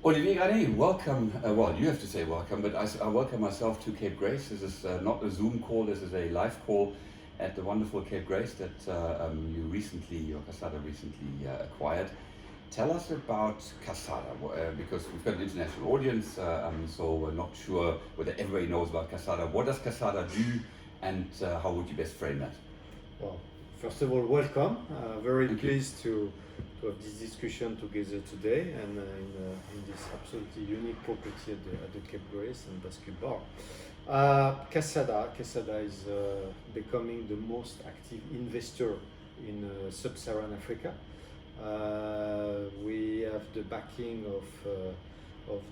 Olivier Granet, welcome. Well, you have to say welcome, but I welcome myself to Cape Grace. This is not a Zoom call, this is a live call at the wonderful Cape Grace that your KASADA recently acquired. Tell us about KASADA, because we've got an international audience, so we're not sure whether everybody knows about KASADA. What does KASADA do, and how would you best frame that? Well, first of all, welcome. Very Thank you. pleased to have this discussion together today and in this absolutely unique property at the Cape Grace and basketball. KASADA is becoming the most active investor in sub-Saharan Africa. We have the backing of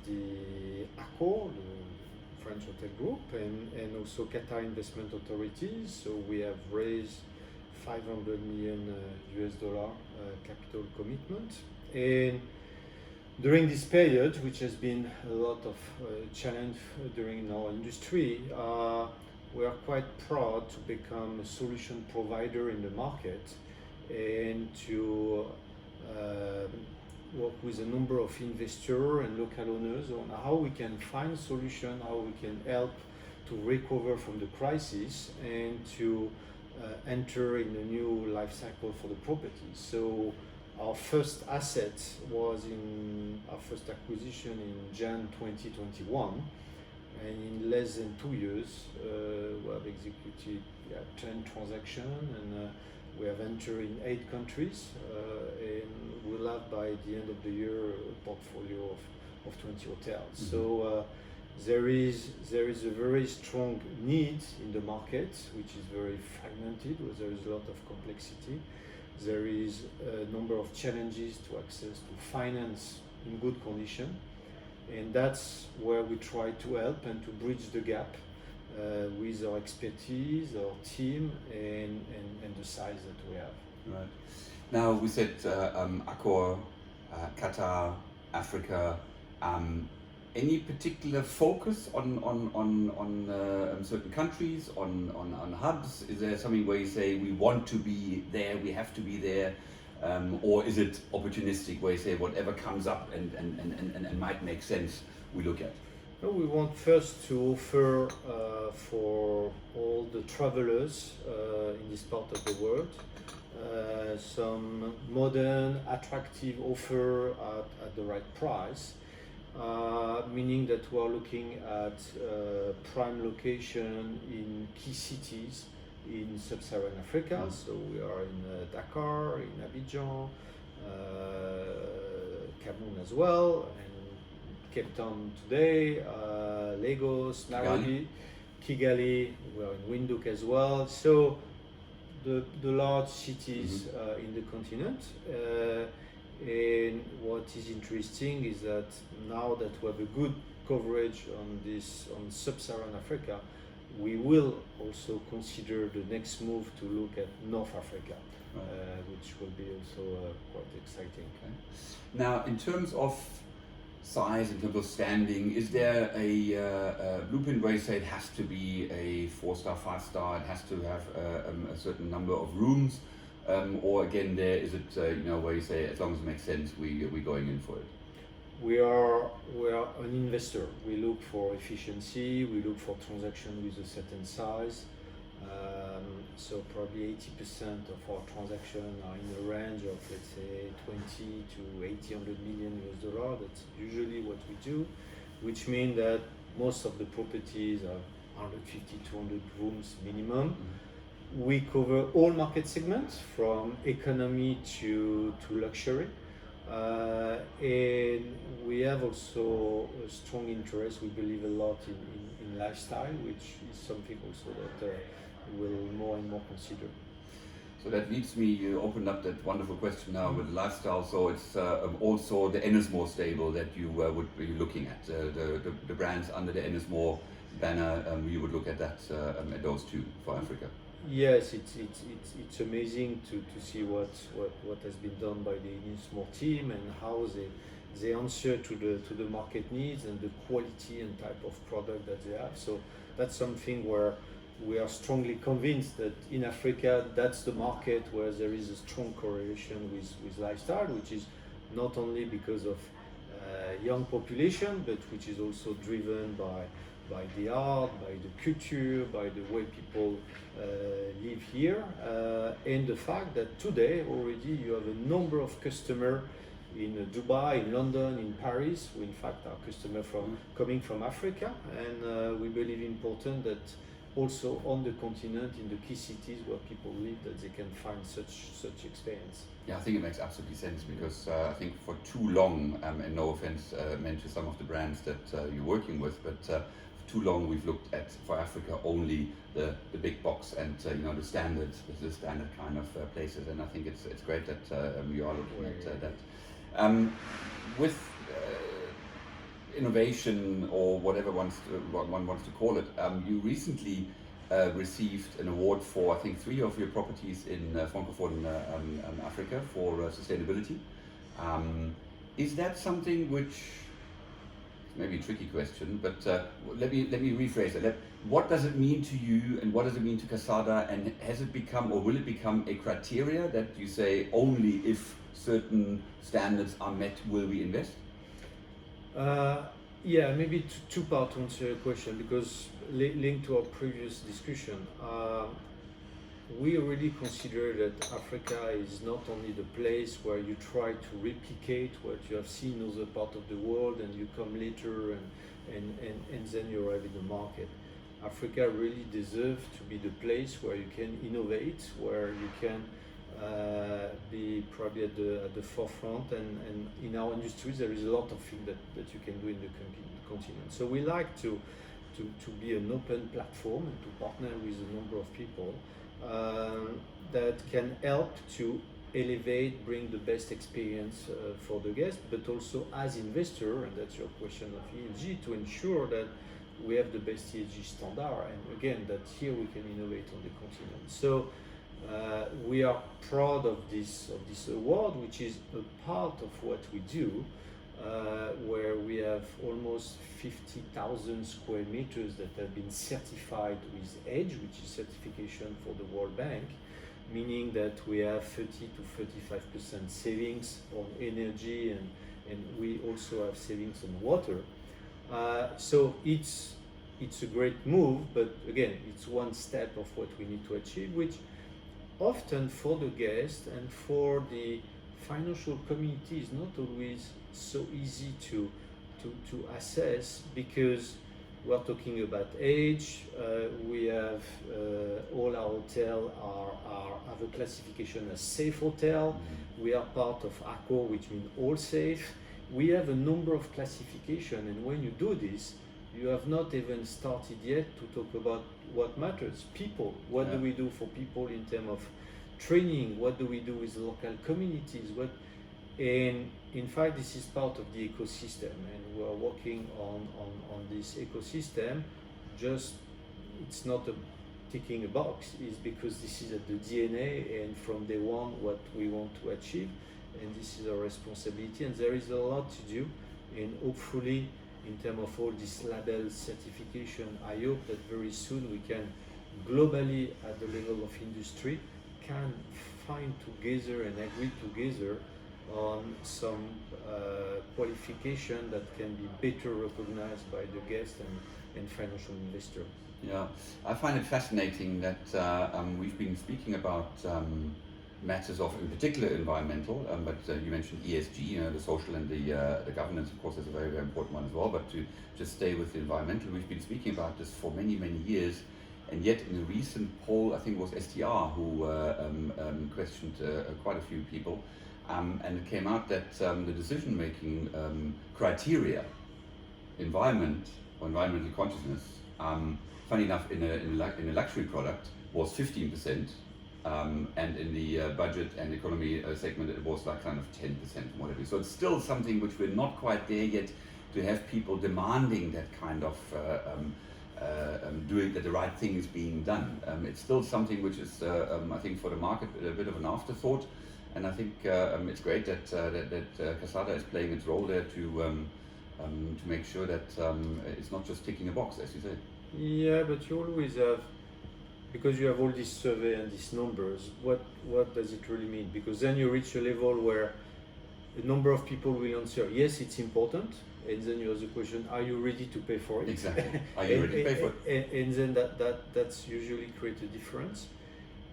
the Accor, the French hotel group, and also Qatar Investment Authorities. So we have raised $500 million capital commitment. And during this period, which has been a lot of challenge during our industry, we are quite proud to become a solution provider in the market and to work with a number of investors and local owners on how we can find solutions, how we can help to recover from the crisis and to enter in a new life cycle for the property. So our first asset was in our first acquisition in Jan 2021, and in less than 2 years we have executed 10 transactions, and we have entered in 8 countries, and we'll have by the end of the year a portfolio of 20 hotels. Mm-hmm. So there is a very strong need in the market, which is very fragmented, where there is a lot of complexity. There is a number of challenges to access to finance in good condition, and that's where we try to help and to bridge the gap with our expertise, our team, and the size that we have. Right. Now we said Accor, Qatar, Africa. Any particular focus on certain countries, on hubs? Is there something where you say we want to be there, we have to be there, or is it opportunistic where you say whatever comes up and might make sense we look at? No, we want first to offer for all the travelers in this part of the world some modern, attractive offer at the right price. Meaning that we are looking at prime location in key cities in sub-Saharan Africa. So we are in Dakar, in Abidjan, Cameroon as well, and Cape Town today, Lagos, Nairobi, Kigali. We are in Windhoek as well. So the large cities in the continent. And what is interesting is that now that we have a good coverage on sub-Saharan Africa, we will also consider the next move to look at North Africa, which will be also quite exciting. Okay. Now, in terms of size, in terms of standing, is there a blueprint where you say it has to be a 4-star, 5-star, it has to have a certain number of rooms? Or again, there is it where you say as long as it makes sense, we're going in for it. We are an investor. We look for efficiency. We look for transaction with a certain size. So probably 80% of our transactions are in the range of, let's say, 20 to $800 million. That's usually what we do, which means that most of the properties are 150, 200 rooms minimum. Mm-hmm. We cover all market segments from economy to luxury. And we have also a strong interest. We believe a lot in lifestyle, which is something also that we'll more and more consider. So that leads me, you opened up that wonderful question now with lifestyle. So it's also the Ennismore stable that you would be looking at, the brands under the Ennismore banner. You would look at that, at those two for Africa. Yes, it's amazing to see what has been done by the Ennismore team and how they answer to the market needs and the quality and type of product that they have. So that's something where we are strongly convinced that in Africa, that's the market where there is a strong correlation with lifestyle, which is not only because of young population, but which is also driven by the art, by the culture, by the way people live here, and the fact that today already you have a number of customers in Dubai, in London, in Paris, who in fact are customers coming from Africa, and we believe important that also on the continent, in the key cities where people live, that they can find such experience. Yeah, I think it makes absolutely sense because I think for too long, and no offense meant to some of the brands that you're working with, but for too long we've looked at for Africa only the big box and the standard kind of places, and I think it's great that you are looking at that. With innovation or whatever one wants to call it, you recently received an award for I think 3 of your properties in Francophone Africa for sustainability. Is that something which, maybe a tricky question, but let me rephrase it. What does it mean to you, and what does it mean to KASADA, and has it become or will it become a criteria that you say only if certain standards are met will we invest? Yeah, maybe two parts to answer your question, because linked to our previous discussion, we really consider that Africa is not only the place where you try to replicate what you have seen in other parts of the world and you come later and then you arrive in the market. Africa really deserves to be the place where you can innovate, where you can be probably at the forefront, and in our industries there is a lot of things that you can do in the continent. So we like to be an open platform and to partner with a number of people that can help to elevate, bring the best experience for the guest, but also as investor, and that's your question of ESG, to ensure that we have the best ESG standard, and again that here we can innovate on the continent. So we are proud of this award, which is a part of what we do, where we have almost 50,000 square meters that have been certified with EDGE, which is certification for the World Bank, meaning that we have 30 to 35% savings on energy, and we also have savings on water. So it's a great move, but again, it's one step of what we need to achieve, which often for the guest and for the financial community is not always so easy to assess, because we're talking about age. We have all our hotels have a classification as safe hotel. We are part of ACCO, which means all safe. We have a number of classification, and when you do this, you have not even started yet to talk about what matters. People. What do we do for people in terms of training? What do we do with local communities? And in fact, this is part of the ecosystem, and we are working on this ecosystem. Just it's not ticking a box. It's because this is at the DNA, and from day one, what we want to achieve, and this is our responsibility. And there is a lot to do, and hopefully, in terms of all this label certification, I hope that very soon we can globally at the level of industry can find together and agree together on some qualification that can be better recognized by the guest and financial investor. Yeah, I find it fascinating that we've been speaking about matters of, in particular, environmental, but you mentioned ESG, the social and the governance, of course, is a very, very important one as well, but to just stay with the environmental, we've been speaking about this for many, many years, and yet in a recent poll, I think it was STR who questioned quite a few people, and it came out that the decision-making criteria, environment or environmental consciousness, funny enough, in a luxury product was 15%, and in the budget and economy segment it was like kind of 10%, whatever. So it's still something which we're not quite there yet, to have people demanding that kind of doing that the right thing is being done. It's still something which is, I think, for the market a bit of an afterthought, and I think it's great that KASADA is playing its role there to make sure that it's not just ticking a box, as you say. Yeah, but you always have, because you have all these survey and these numbers, what does it really mean? Because then you reach a level where a number of people will answer, yes, it's important. And then you ask the question, are you ready to pay for it? Exactly. Are you ready to pay for it? And then that's usually create a difference.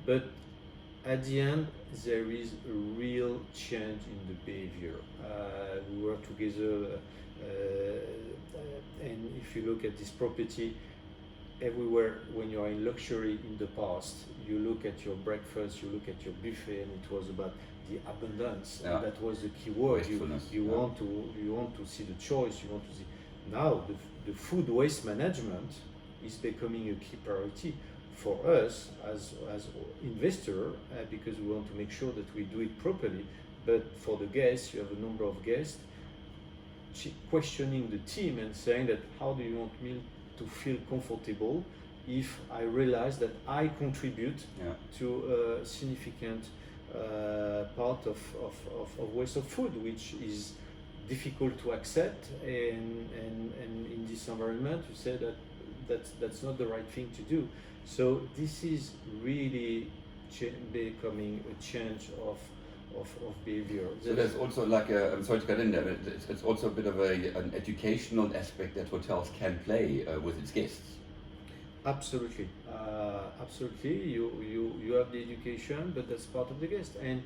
But at the end, there is a real change in the behavior. We work together, and if you look at this property, everywhere when you are in luxury in the past, you look at your breakfast, you look at your buffet, and it was about the abundance. Yeah. That was the key word. You yeah. want to see the choice. You want to see. Now the food waste management is becoming a key priority for us as investor, because we want to make sure that we do it properly. But for the guests, you have a number of guests questioning the team and saying that, how do you want me to feel comfortable if I realize that I contribute to a significant part of waste of food, which is difficult to accept, and in this environment you say that's not the right thing to do. So this is really becoming a change of behavior. So there's also like I'm sorry to get in there, but it's also a bit of an educational aspect that hotels can play with its guests. Absolutely, absolutely. You have the education, but that's part of the guest, and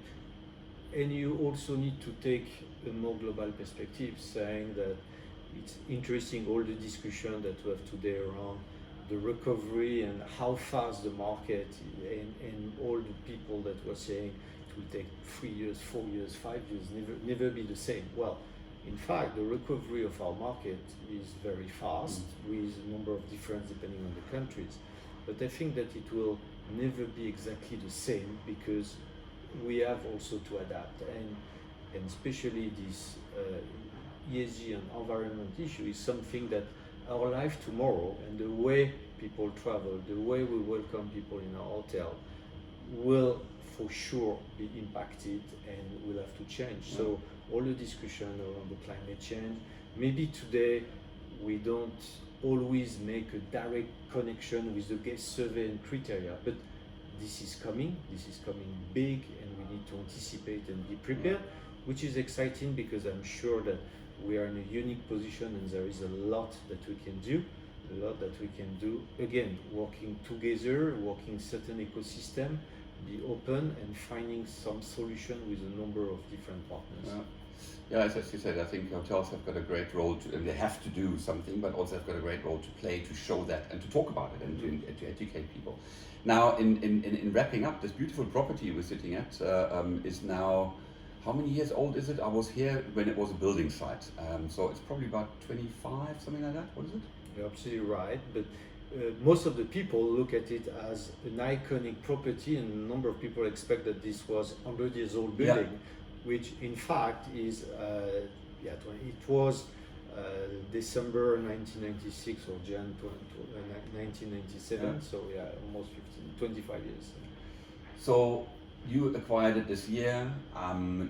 you also need to take a more global perspective, saying that it's interesting all the discussion that we have today around the recovery and how fast the market and all the people that were saying it will take 3 years, 4 years, 5 years, never be the same. Well, in fact, the recovery of our market is very fast, with a number of difference depending on the countries. But I think that it will never be exactly the same, because we have also to adapt, and especially this ESG and environment issue is something that our life tomorrow and the way people travel, the way we welcome people in our hotel will for sure be impacted and will have to change. So all the discussion around the climate change, maybe today we don't always make a direct connection with the guest survey and criteria, but this is coming big, and we need to anticipate and be prepared, which is exciting, because I'm sure that we are in a unique position and there is a lot that we can do, again, working together, working certain ecosystem, be open and finding some solution with a number of different partners. Yeah, as you said, I think hotels have got a great role to, and they have to do something, but also have got a great role to play, to show that and to talk about it and to educate people. Now, in wrapping up, this beautiful property we're sitting at is now, how many years old is it? I was here when it was a building site, so it's probably about 25, something like that. What is it? You're absolutely right, but most of the people look at it as an iconic property, and a number of people expect that this was 100 years old building, which in fact is, it was December 1996 or Jan 1997, so almost 25 years. So you acquired it this year.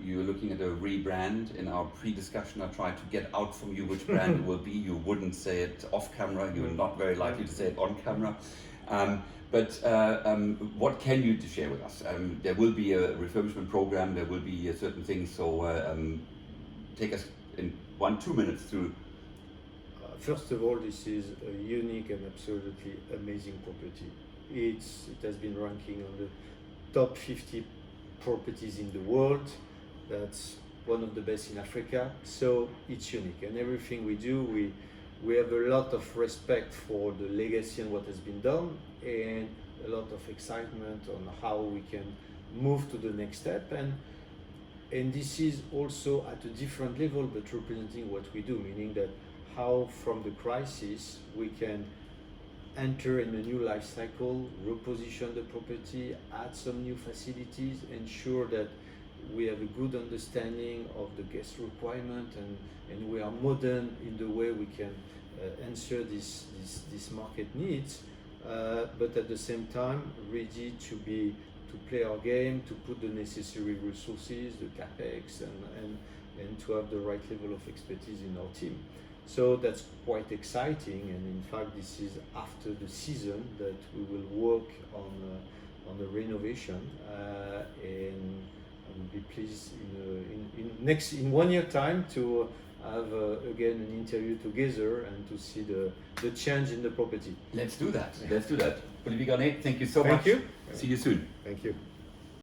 You're looking at a rebrand. In our pre-discussion, I tried to get out from you which brand it will be. You wouldn't say it off camera. You're not very likely to say it on camera. But what can you share with us? There will be a refurbishment program. There will be certain things. So take us in 1-2 minutes through. First of all, this is a unique and absolutely amazing property. It has been ranking on the top 50 properties in the world. That's one of the best in Africa. So it's unique, and everything we do, we have a lot of respect for the legacy and what has been done, and a lot of excitement on how we can move to the next step. And this is also at a different level, but representing what we do, meaning that how from the crisis we can enter in a new life cycle, reposition the property, add some new facilities, ensure that we have a good understanding of the guest requirement, and we are modern in the way we can answer this market needs, but at the same time ready to play our game, to put the necessary resources, the capex, and to have the right level of expertise in our team. So that's quite exciting, and in fact this is after the season that we will work on the renovation, and will be pleased in 1 year time to have again an interview together and to see the change in the property. Let's do that. Let's do that. Olivier Granet, thank you so much. Thank you. See you soon. Thank you.